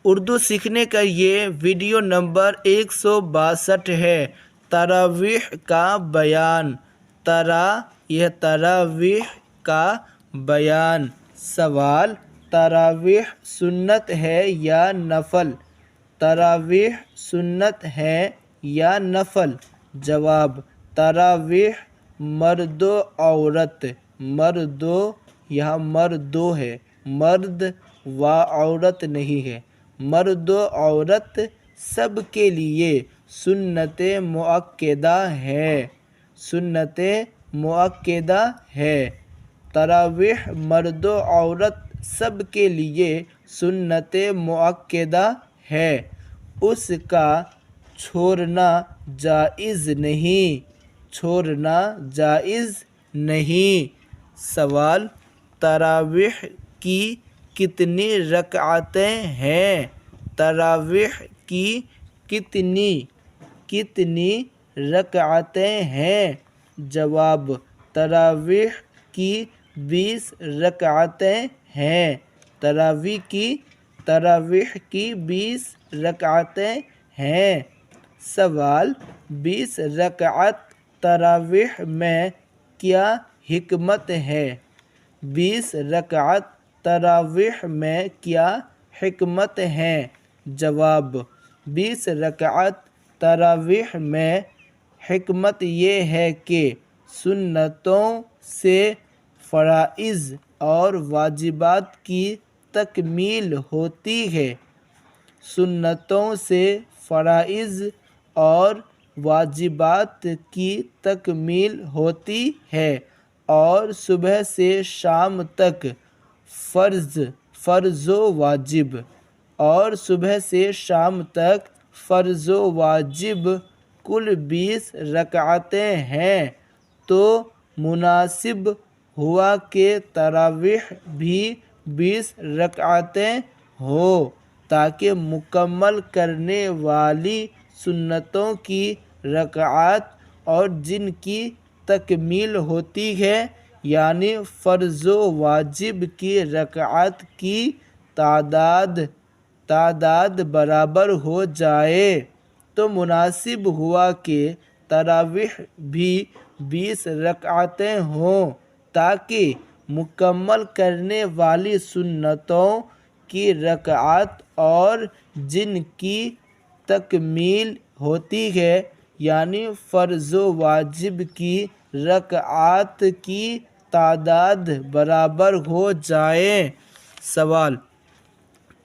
اردو سیکھنے کا یہ ویڈیو نمبر 162 ہے۔ تراویح کا بیان۔ یہ تراویح کا بیان۔ سوال: تراویح سنت ہے یا نفل؟ تراویح سنت ہے یا نفل؟ جواب: تراویح مرد و عورت، یہاں مردو ہے، مرد و عورت نہیں ہے، مرد و عورت سب کے لیے سنت مؤکدہ ہے، سنت مؤکدہ ہے۔ تراویح مرد و عورت سب کے لیے سنت مؤکدہ ہے، اس کا چھوڑنا جائز نہیں، چھوڑنا جائز نہیں۔ سوال: تراویح کی کتنی رکعتیں ہیں؟ تراویح کی کتنی رکعتیں ہیں؟ جواب: تراویح کی 20 رکعتیں ہیں، تراویح کی 20 رکعتیں ہیں۔ سوال: 20 رکعت تراویح میں کیا حکمت ہے؟ 20 رکعت تراویح میں کیا حکمت ہے؟ جواب: 20 رکعت تراویح میں حکمت یہ ہے کہ سنتوں سے فرائض اور واجبات کی تکمیل ہوتی ہے، سنتوں سے فرائض اور واجبات کی تکمیل ہوتی ہے، اور صبح سے شام تک فرض و واجب، اور صبح سے شام تک فرض و واجب کل 20 رکعتیں ہیں، تو مناسب ہوا کہ تراویح بھی 20 رکعتیں ہوں، تاکہ مکمل کرنے والی سنتوں کی رکعات اور جن کی تکمیل ہوتی ہے، یعنی فرض و واجب کی رکعات کی تعداد برابر ہو جائے، تو مناسب ہوا کہ تراویح بھی 20 رکعتیں ہوں، تاکہ مکمل کرنے والی سنتوں کی رکعات اور جن کی تکمیل ہوتی ہے، یعنی فرض و واجب کی رکعات کی تعداد برابر ہو جائے۔ سوال: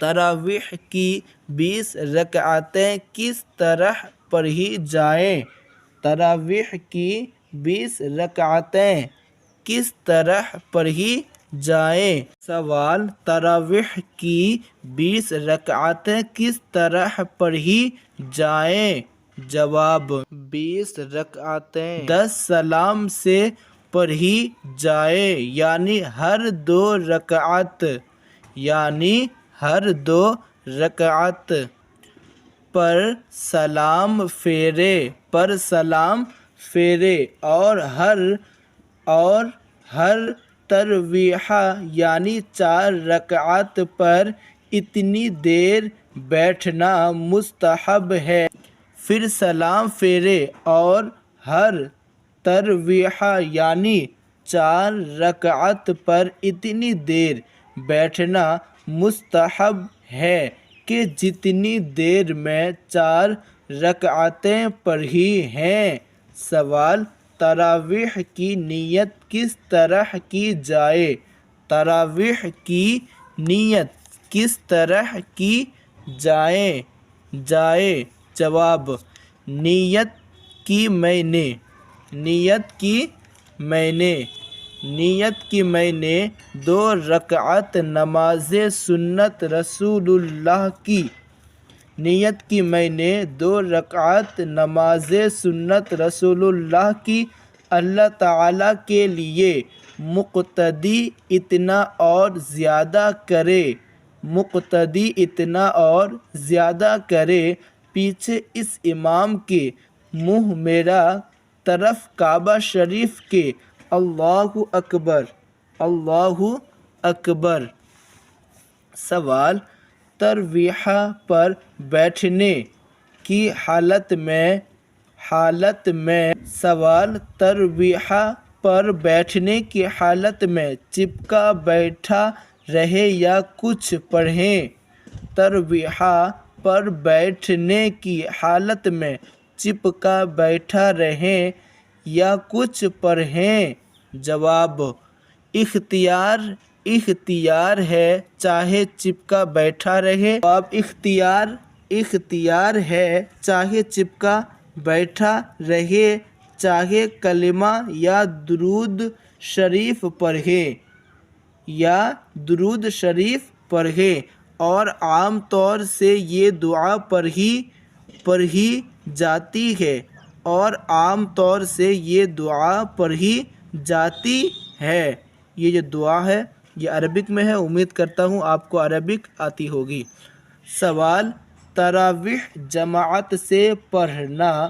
تراویح کی 20 رکعتیں کس طرح پڑھی جائیں؟ تراویح کی 20 رکعتیں کس طرح پڑھی جائیں؟ سوال: تراویح کی 20 رکعتیں کس طرح پڑھی جائیں؟ جواب: 20 رکعتیں 10 سلام سے پڑھی جائیں، یعنی ہر 2 رکعت پر سلام پھیرے، اور ہر تراویح یعنی 4 رکعت پر اتنی دیر بیٹھنا مستحب ہے۔ پھر سلام پھیرے اور ہر تراویح یعنی 4 رکعت پر اتنی دیر بیٹھنا مستحب ہے کہ جتنی دیر میں 4 رکعتیں پڑھی ہیں۔ سوال: تراویح کی نیت کس طرح کی جائے؟ تراویح کی نیت کس طرح کی جائے؟ جواب: نیت کی میں نے 2 رکعت نماز سنت رسول اللہ کی، نیت کی میں نے 2 رکعت نماز سنت رسول اللہ کی، اللہ تعالیٰ کے لیے مقتدی اتنا اور زیادہ کرے، پیچھے اس امام کے منہ میرا طرف کعبہ شریف کے، اللہ اکبر، اللہ اکبر۔ سوال: ترویح پر بیٹھنے کی حالت میں سوال ترویح پر بیٹھنے کی حالت میں چپکا بیٹھا رہے یا کچھ پڑھیں؟ ترویح پر بیٹھنے کی حالت میں چپکا بیٹھا رہیں یا کچھ پڑھیں؟ جواب: اختیار ہے، چاہے چپکا بیٹھا رہے۔ جواب: اختیار ہے، چاہے چپکا بیٹھا رہے، چاہے کلمہ یا درود شریف پڑھے، اور عام طور سے یہ دعا پڑھی جاتی ہے یہ جو دعا ہے یہ عربک میں ہے۔ امید کرتا ہوں آپ کو عربک آتی ہوگی۔ سوال: تراویح جماعت سے پڑھنا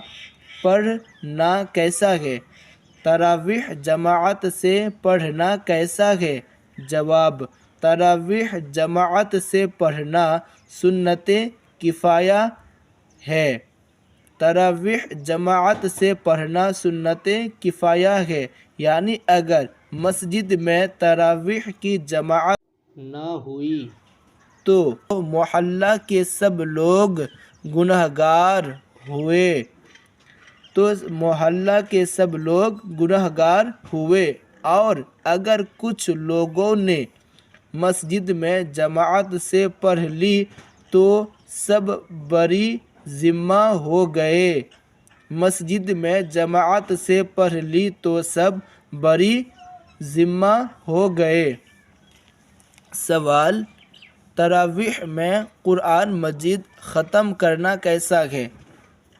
کیسا ہے؟ تراویح جماعت سے پڑھنا کیسا ہے؟ جواب: تراویح جماعت سے پڑھنا سنت کفایہ ہے۔ تراویح جماعت سے پڑھنا سنت کفایہ ہے، یعنی اگر مسجد میں تراویح کی جماعت نہ ہوئی تو محلہ کے سب لوگ گنہگار ہوئے، اور اگر کچھ لوگوں نے مسجد میں جماعت سے پڑھ لی تو سب بری ذمہ ہو گئے۔ مسجد میں جماعت سے پڑھ لی تو سب بری ذمہ ہو گئے۔ سوال: تراویح میں قرآن مجید ختم کرنا کیسا ہے؟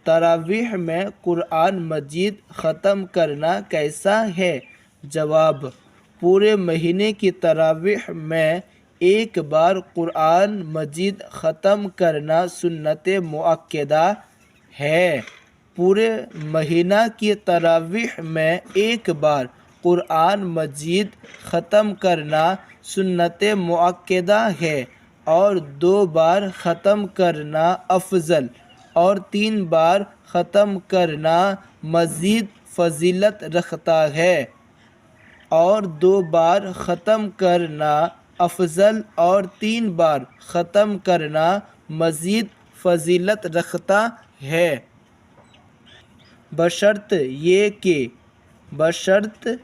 تراویح میں قرآن مجید ختم کرنا کیسا ہے؟ جواب: پورے مہینے کی تراویح میں ایک بار قرآن مجید ختم کرنا سنت مؤکدہ ہے۔ پورے مہینہ کی تراویح میں ایک بار قرآن مجید ختم کرنا سنت مؤکدہ ہے، اور 2 بار ختم کرنا افضل، اور 3 بار ختم کرنا مزید فضیلت رکھتا ہے۔ اور 2 بار ختم کرنا افضل اور 3 بار ختم کرنا مزید فضیلت رکھتا ہے، بشرط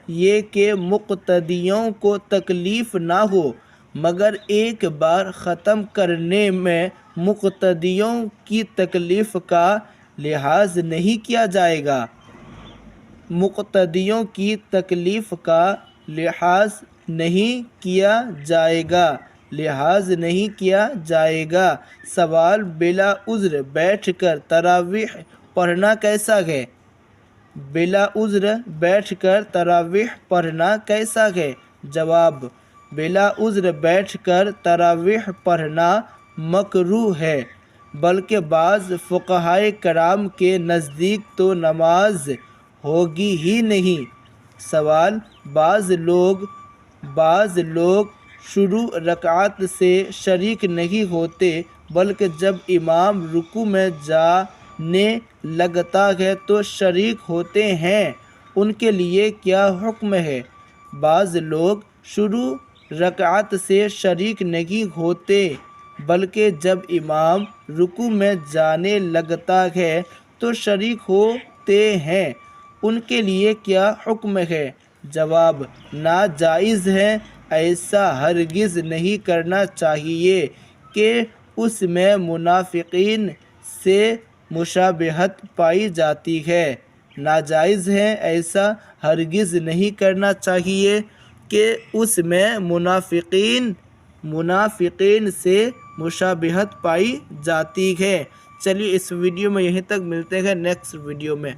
یہ کہ مقتدیوں کو تکلیف نہ ہو، مگر ایک بار ختم کرنے میں مقتدیوں کی تکلیف کا لحاظ نہیں کیا جائے گا۔ مقتدیوں کی تکلیف کا لحاظ نہیں کیا جائے گا۔ سوال: بلا عذر بیٹھ کر تراویح پڑھنا کیسا ہے؟ بلا عذر بیٹھ کر تراویح پڑھنا کیسا ہے؟ جواب: بلا عذر بیٹھ کر تراویح پڑھنا مکروہ ہے، بلکہ بعض فقہائے کرام کے نزدیک تو نماز ہوگی ہی نہیں۔ سوال: بعض لوگ شروع رکعت سے شریک نہیں ہوتے، بلکہ جب امام رکوع میں جانے لگتا ہے تو شریک ہوتے ہیں، ان کے لیے کیا حکم ہے؟ بعض لوگ شروع رکعت سے شریک نہیں ہوتے، بلکہ جب امام رکوع میں جانے لگتا ہے تو شریک ہوتے ہیں، ان کے لیے کیا حکم ہے؟ جواب: ناجائز ہے، ایسا ہرگز نہیں کرنا چاہیے کہ اس میں منافقین سے مشابہت پائی جاتی ہے۔ ناجائز ہے، ایسا ہرگز نہیں کرنا چاہیے کہ اس میں منافقین سے مشابہت پائی جاتی ہے۔ چلیے اس ویڈیو میں یہیں تک، ملتے ہیں نیکسٹ ویڈیو میں۔